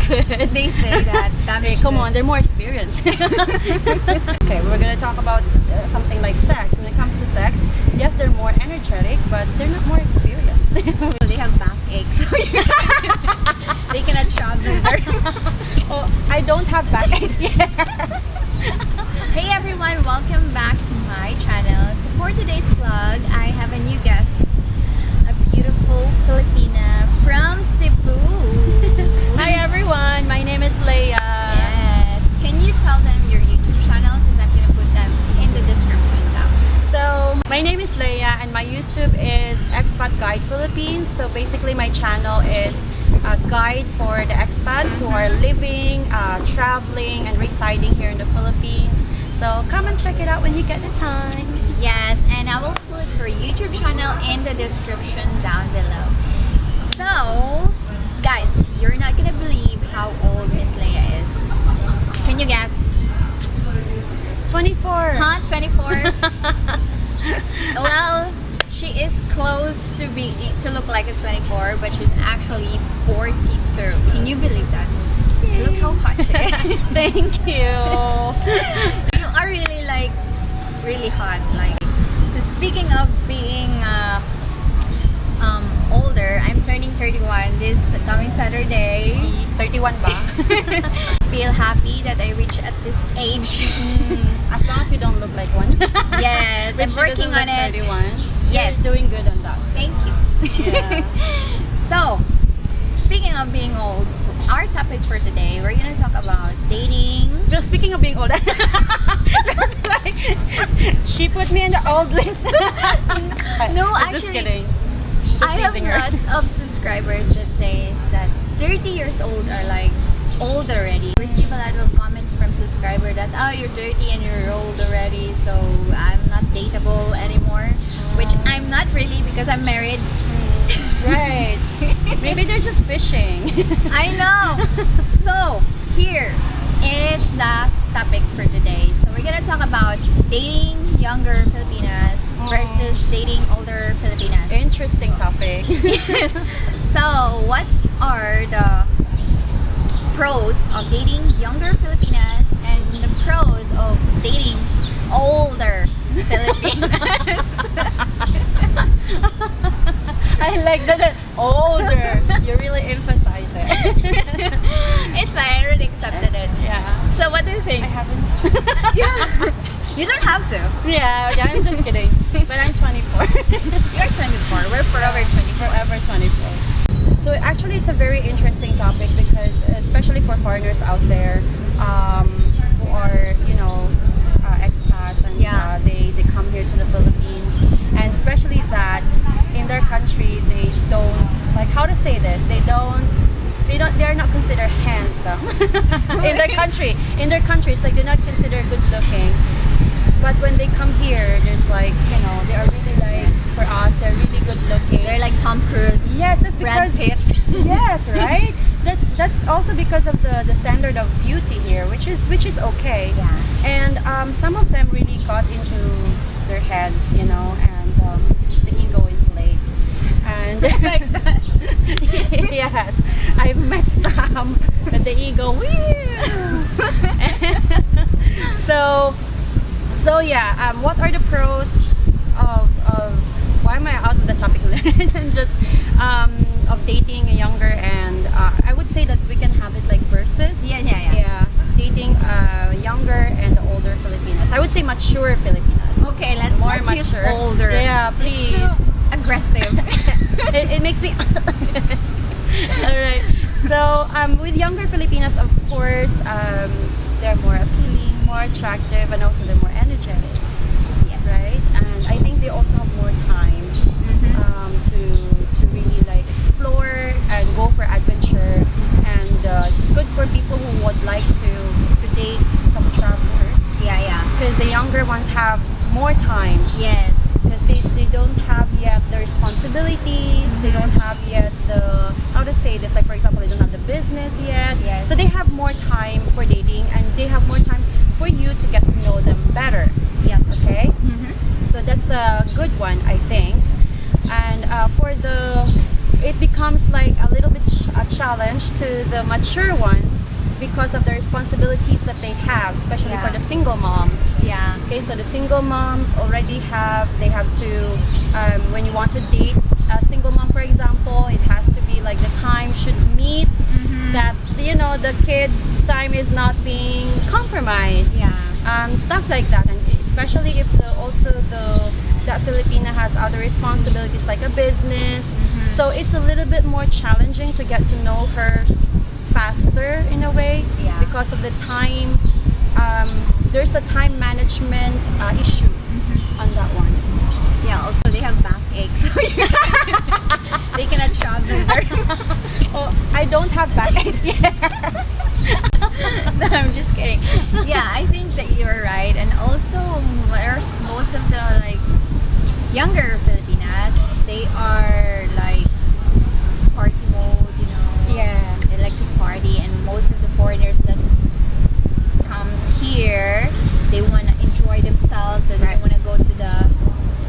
good. They say that Hey, damaged come on, goods. they're more experienced. Okay, we're gonna talk about something like sex. When it comes to sex, yes, they're more energetic, but they're not more experienced. They have backaches. So they cannot travel very Oh, I don't have backaches yet. Hey everyone, welcome back to my channel. So for today's vlog, I have a new guest, a beautiful Filipina from Cebu. Hi everyone, my name is Leia. Yes. Can you tell them your YouTube channel? Because I'm gonna put them in the description down. So my name is Leia and my YouTube is Expat Guide Philippines. So basically my channel is a guide for the expats who are living, traveling and residing here in the Philippines. So come and check it out when you get the time. Yes, and I will put her YouTube channel in the description down below. So, guys, you're not gonna believe how old Miss Leia is. Can you guess? 24. Huh? 24? Well, she is close to look like a 24, but she's actually 42. Can you believe that? Look how hot she is. Thank you. You are really hot. So speaking of being older, I'm turning 31 this coming Saturday. See, 31 ba? Feel happy that I reached at this age. As long as you don't look like one. Yes, Which I'm she working doesn't on look it. 31. Yes. You're doing good on that too. Thank you. Yeah. So, speaking of being old, our topic for today, we're gonna talk about dating. Well, speaking of being old, that's like she put me in the old list. No, I'm just actually, kidding. Just I have teasing her. lots of subscribers that say that 30 years old are like old already. I receive a lot of comments from subscribers that, oh, you're 30 and you're old already, so I'm not dateable anymore. Which I'm not really, because I'm married. Right. Maybe they're just fishing. I know. So here is the topic for today. So we're gonna talk about dating younger Filipinas versus dating older Filipinas. Interesting topic. So what are the pros of dating younger Filipinas and the pros of dating older Filipinas? I like that older. You really emphasize it. It's fine, I already accepted it. Yeah. So what do you think? I haven't. Yeah. You don't have to. Yeah, I'm just kidding. But I'm 24. You're 24. We're forever 24. Forever 24. So actually it's a very interesting topic because especially for foreigners out there who are, expats and Yeah. they come here to the Philippines, and especially that in their country they don't, like, how to say this, they're not considered handsome. in their country it's like they're not considered good looking, but when they come here there's like, they are really, like, for us they're really good looking. They're like Tom Cruise. Yes, that's Brad because Pitt. yes, right. That's also because of the standard of beauty here, which is okay. Yeah. And some of them really got into their heads, and the ego inflates. And Like that. yes, I've met some that the ego. So yeah. What are the pros of why am I out of the topic? And just of dating a younger, and I would say that we can have it like versus. Yeah. Dating younger and older Filipinas. I would say mature Filipinas. Okay, let's More not use mature. older. Yeah, please. It's too aggressive. it makes me. Alright. So with younger Filipinas, of course, they're more appealing, more attractive, and also they're more energetic. Yes. Right? And I think they also have more time to really, like, explore and go for adventure. And it's good for people who would like to date some travelers, Yeah. because the younger ones have more time, Yes. because they don't have yet the responsibilities, they don't have yet the, how to say this, like, for example, they don't have the business yet. Yes. So they have more time for dating, and they have more time for you to get to know them better. Yep. Okay, so that's a good one, I think. And for the it becomes like a little bit a challenge to the mature ones because of the responsibilities that they have, especially Yeah. for the single moms. Yeah. Okay, so the single moms already they have to, when you want to date a single mom, for example, it has to be like the time should meet, that, you know, the kid's time is not being compromised. Yeah. Stuff like that. And especially if that Filipina has other responsibilities like a business. So it's a little bit more challenging to get to know her faster in a way, Yeah. because of the time. There's a time management issue on that one. Yeah, also they have backache, so they cannot travel very much. Oh, I don't have backaches yet. No, I'm just kidding. Yeah, I think that you're right. And also, there's most of the like younger Filipinas, they are like party mode, you know. Yeah. They like to party, and most of the foreigners that comes here, they want to enjoy themselves, and they want to go to the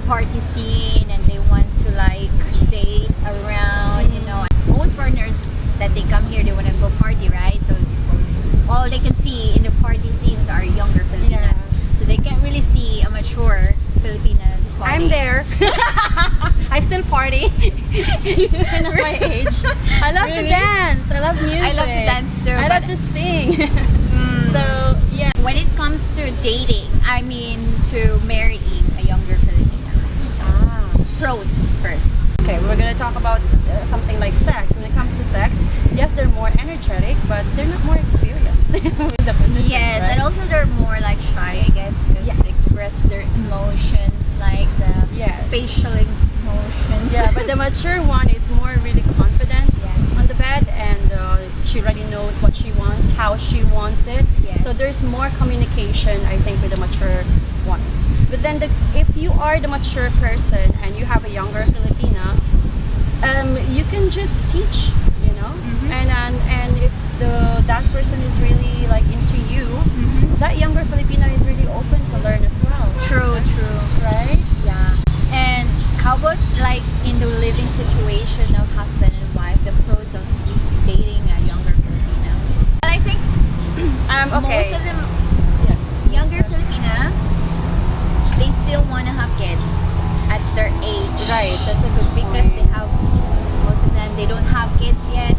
party scene, and they want to like date around, you know. Most foreigners that they come here, they want to go party, right? So all they can see in the party scenes are younger Filipinas. Yeah. So they can't really see a mature Filipinas party. I'm there. I still party even at my age. I love to Really? dance. I love music. I love to dance too, I love but- to sing. So yeah. When it comes to dating, I mean to marrying a younger Filipina. So, pros first. Okay, we're gonna talk about something like sex. When it comes to sex, yes, they're more energetic, but they're not more experienced with the positions. Yes, right? and also they're more like shy, I guess, because Yes. they express their emotions, like the Yes. facial emotions. Yeah, but the mature one is more really confident Yes. on the bed, and she already knows what she wants, how she wants it. Yes. So there's more communication, I think, with the mature ones. But then, if you are the mature person and you have a younger Filipina, you can just teach, you know. And if that person is really like into you, that younger Filipina is really open to learn as well. True. Right? Yeah. And how about like in the living situation of husband and wife, the pros of dating a younger Filipina? Well, I think Okay. most of them Yeah. younger Filipina, they still want to have kids at their age. Right, that's a good Because point. they have, most of them, they don't have kids yet.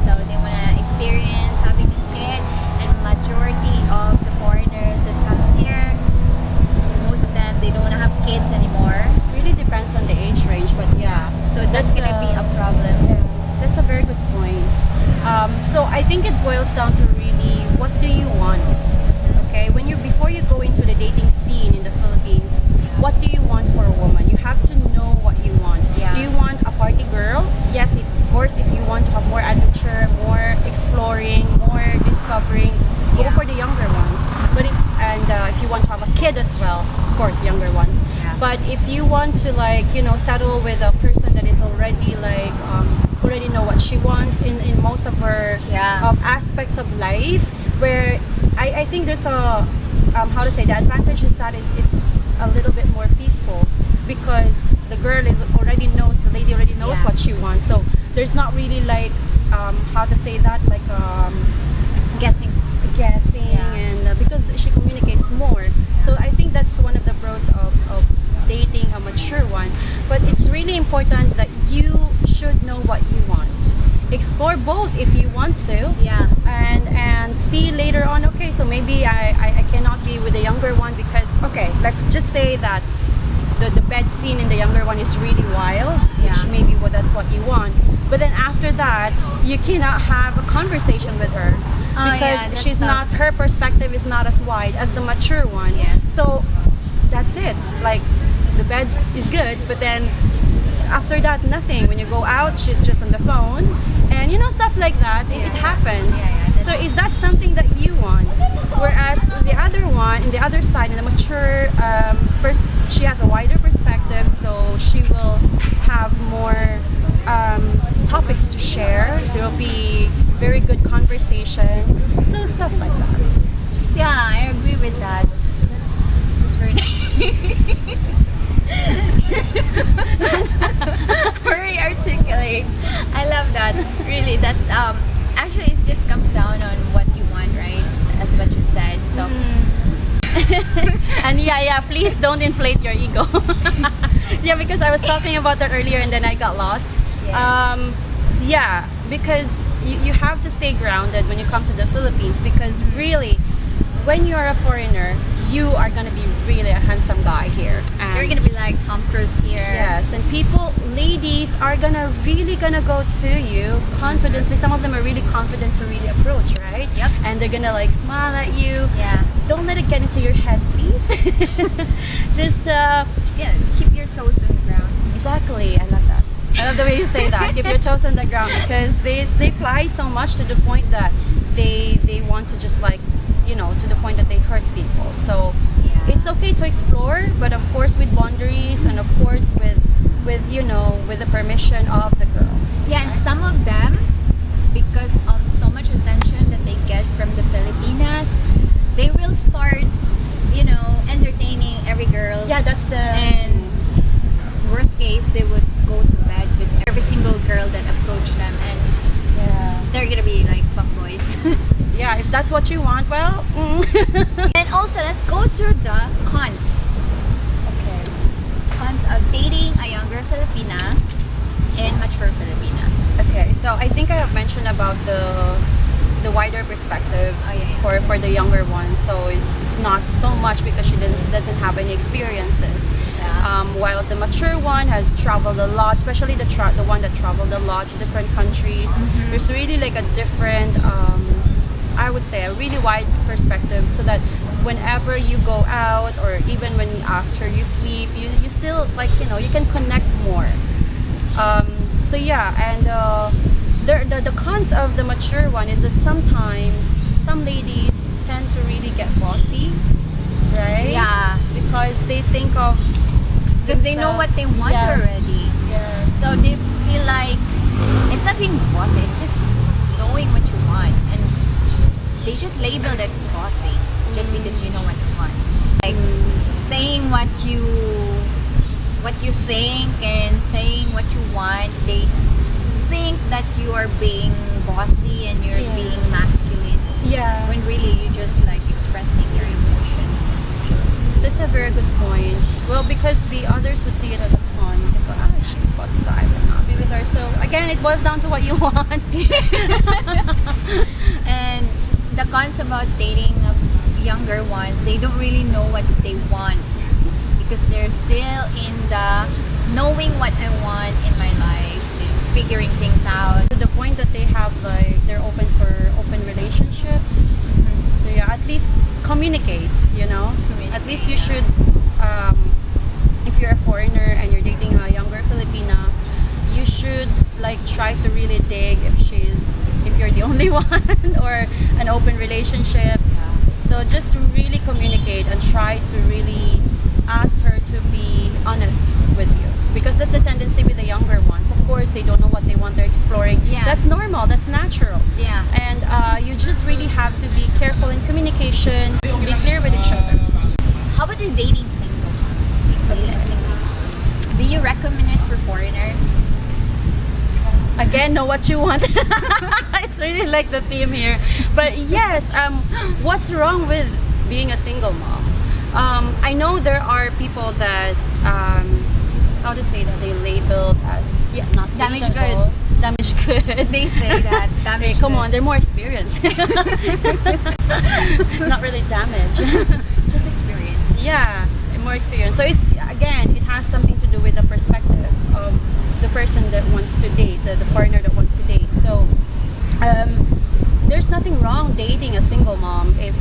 So they want to experience having a kid. And majority of the foreigners that comes here, most of them, they don't want to have kids anymore. Really depends on the age range, but yeah. So that's going to be a problem. Yeah, that's a very good point. So I think it boils down to really, what do you want? Okay, before you go into the dating scene in the Philippines, what do you want for a woman? You have to know what you want. Yeah. Do you want a party girl? Yes, of course, if you want to have more adventure, more exploring, more discovering, go Yeah. for the younger ones. But if you want to have a kid as well, of course, younger ones. Yeah. But if you want to, like, you know, settle with a person that is already like already know what she wants in most of her Yeah. aspects of life, where I think there's a how to say, the advantage is that it's a little bit more peaceful, because the lady already knows Yeah. what she wants. So there's not really like how to say that, like Guessing. guessing, Yeah. and because she communicates more. So I think that's one of the pros of dating a mature one. But it's really important that you should know what you want. Explore both if you want to. Yeah. And see later on, okay, so maybe I cannot be with the younger one because, okay, let's just say that the bed scene in the younger one is really wild, Yeah. which maybe that's what you want. But then after that, you cannot have a conversation with her Oh, because yeah, that's she's tough. her perspective is not as wide as the mature one. Yes. So that's it. Like, the bed is good, but then after that, nothing. When you go out, she's just on the phone, and you know, stuff like that. It happens. Yeah, So is that something that you want? Whereas the other one, in the other side, in the mature she has a wider perspective, so she will have more topics to share. There will be very good conversation. So stuff like that. Yeah, I agree with that. That's very nice. Very articulate. I love that. Really, that's actually it just comes down on what you want, right? As what you said. So And yeah, please don't inflate your ego. Yeah, because I was talking about that earlier and then I got lost. Yes. Yeah, because you have to stay grounded when you come to the Philippines, because really, when you're a foreigner, you are gonna be really a handsome guy here. And you're gonna be like Tom Cruise here. yes, and ladies are really gonna go to you confidently. Some of them are really confident to really approach, right? Yep. And they're gonna like smile at you. Yeah. Don't let it get into your head, please. Just Yeah. Keep your toes on the ground. exactly. I love that. I love the way you say that. Keep your toes on the ground, because they fly so much to the point that they want to just like, to the point that they hurt people. So Yeah. it's okay to explore, but of course with boundaries, and of course with the permission of the girl. Yeah, and some of them, because of so much attention that they get from the Filipinas, they will start, entertaining every girl. Yeah, that's the And worst case, they would go to bed with every single girl that approached them, and yeah. they're gonna be like fuckboys. Yeah, if that's what you want, well. And also, let's go to the cons. Okay. Cons of dating a younger Filipina and mature Filipina. Okay, so I think I have mentioned about the wider perspective Oh, yeah. for the younger ones. So it's not so much because she doesn't have any experiences. Yeah. While the mature one has traveled a lot, especially the one that traveled a lot to different countries. Mm-hmm. There's really like a different, I would say, a really wide perspective, so that whenever you go out, or even when after you sleep, you still like, you can connect more. So yeah, and the cons of the mature one is that sometimes some ladies tend to really get bossy, right? Yeah. Because they think of Because they know what they want yes. already. Yes. So they feel like it's not being bossy, it's just knowing what you want. And they just label that bossy just because you know what you want. Like saying what you think and saying what you want. They think that you are being bossy and you're Yeah. being masculine. Yeah. When really you're just like expressing your emotions and just That's a very good point. Well, because the others would see it as a con. It's like, she's bossy, so I will not be with her. So again, it boils down to what you want. And the cons about dating younger ones, they don't really know what they want, because they're still in the knowing what I want in my life, they're figuring things out. To the point that they have like, they're open for open relationships. So yeah, at least communicate, At least you should, if you're a foreigner and you're dating a younger Filipina, you should like try to really dig if you're the only one, or an open relationship. So just to really communicate and try to really ask her to be honest with you, because that's the tendency with the younger ones. Of course, they don't know what they want, they're exploring. Yeah. That's normal, that's natural. Yeah. And you just really have to be careful in communication, be clear with each other. How about you dating single? Dating single. Do you recommend it for foreigners? Again, know what you want. It's really like the theme here. But yes, what's wrong with being a single mom? I know there are people that, how to say that, they labeled as, not Damaged dateable. Damaged goods. They say that. Hey, Damaged come on, goods. they're more experienced. Not really damaged. Just experience. Yeah, more experience. So it has something to do with the perspective of the person that wants to date, the foreigner that wants to date. So there's nothing wrong dating a single mom if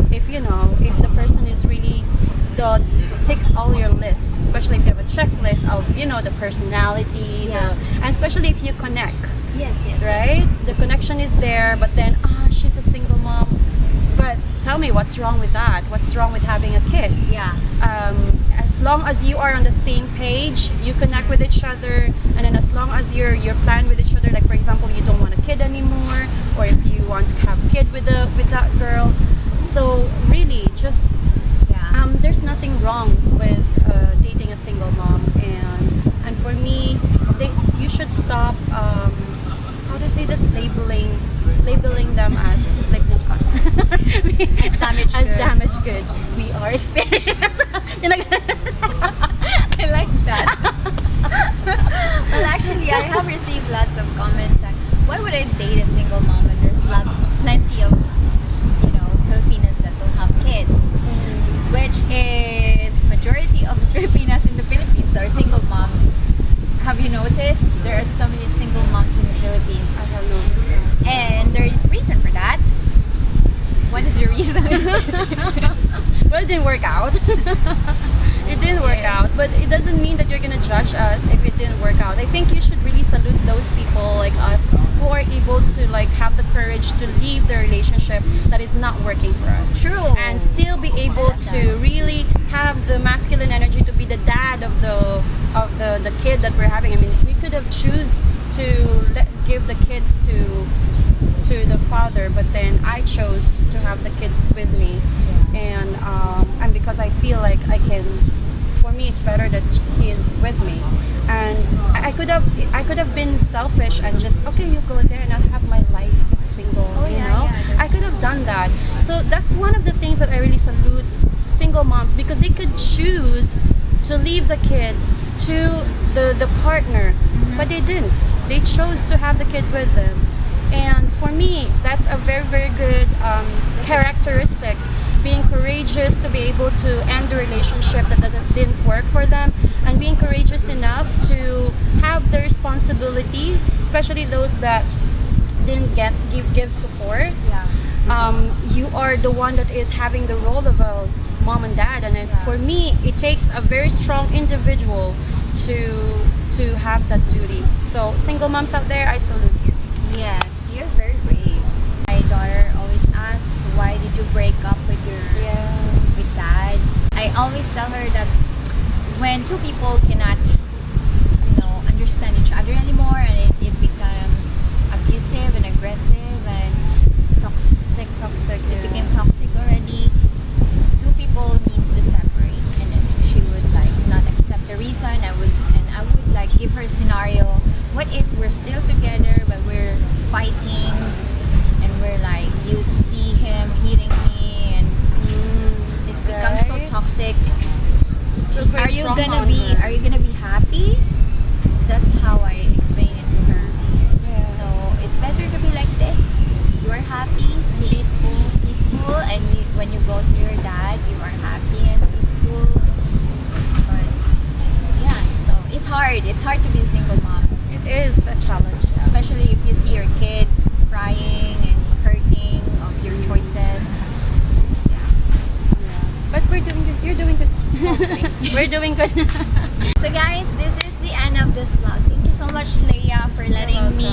the person is really ticks all your lists, especially if you have a checklist of the personality, Yeah. and especially if you connect. Yes. Right? The connection is there, but then she's a single mom. But tell me, what's wrong with that? What's wrong with having a kid? Yeah. As long as you are on the same page, you connect with each other, and then as long as you're plan with each other, like for example, you don't want a kid anymore, or if you want to have a kid with that girl. So really, just There's nothing wrong with dating a single mom, and for me, you should stop. How to say that, labeling them as As damaged as goods. damaged goods. We are experienced. You know, I like that. Well, actually, I have received lots of comments that why would I date a single mom when there's plenty of Filipinas that don't have kids, which is majority of Filipinas in the Philippines are single moms. Have you noticed there are so many single moms in the Philippines? I have noticed that. And there is reason for that. What is your reason? Well, it didn't work out. It didn't work Yes. out, but it doesn't mean that you're gonna judge us if it didn't work out. I think you should really salute those people like us who are able to like have the courage to leave the relationship that is not working for us. True. And still be able to really have the masculine energy to be the dad of the kid that we're having. I mean, we could have choose to give the kids to the father, but then I chose to have the kid with me, and because I feel like I can. For me, it's better that he is with me, and I could have been selfish and just okay, you go there and I'll have my life as single. Oh, you yeah, know, yeah, that's I could have done that. So that's one of the things that I really salute single moms, because they could choose to leave the kids to the partner, but they didn't. They chose to have the kid with them. And for me, that's a very, very good characteristics. Being courageous to be able to end the relationship that didn't work for them, and being courageous enough to have the responsibility, especially those that didn't give support. Yeah. You are the one that is having the role of a mom and dad, and then for me, it takes a very strong individual to have that duty. So, single moms out there, I salute you. Yes, you're very brave. My daughter always asks, why did you break up with with dad? I always tell her that when two people cannot, understand each other anymore, and it becomes abusive and aggressive and toxic. It became toxic already. Two people needs to separate, and if she would not accept the reason, I would give her a scenario. What if we're still together but we're fighting, and we're you see him hitting me, and it becomes so Right. toxic. Great Are you trauma gonna on be her. happy? That's how I explain it to her. Yeah. So it's better to be like this. You are happy, peaceful, and when you go to your dad, you are happy and peaceful. But yeah, so it's hard. It's hard to be a single mom, It is a challenge. especially if you see your kid crying and hurting of your choices. Yeah. But we're doing good. You're doing good. Hopefully. We're doing good. So guys, this is the end of this vlog. Thank you so much, Leia, for letting me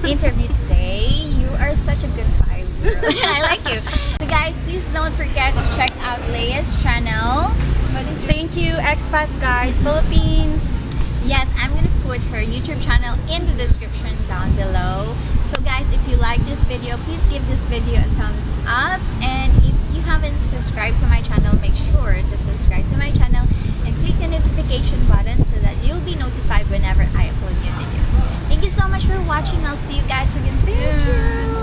interview today. You are such a good vibe, girl. I like you. So guys, please don't forget to check out Leia's channel. What is your... Thank you, Expat Guide Philippines. Yes, I'm gonna put her YouTube channel in the description down below. So guys, if you like this video, please give this video a thumbs up, and if you haven't subscribed to my channel, make sure to subscribe to my channel and click the notification button so that you'll be notified whenever I upload new videos. Thank you so much for watching. I'll see you guys again soon. Thank you.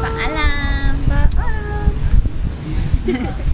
Paalam. Bye.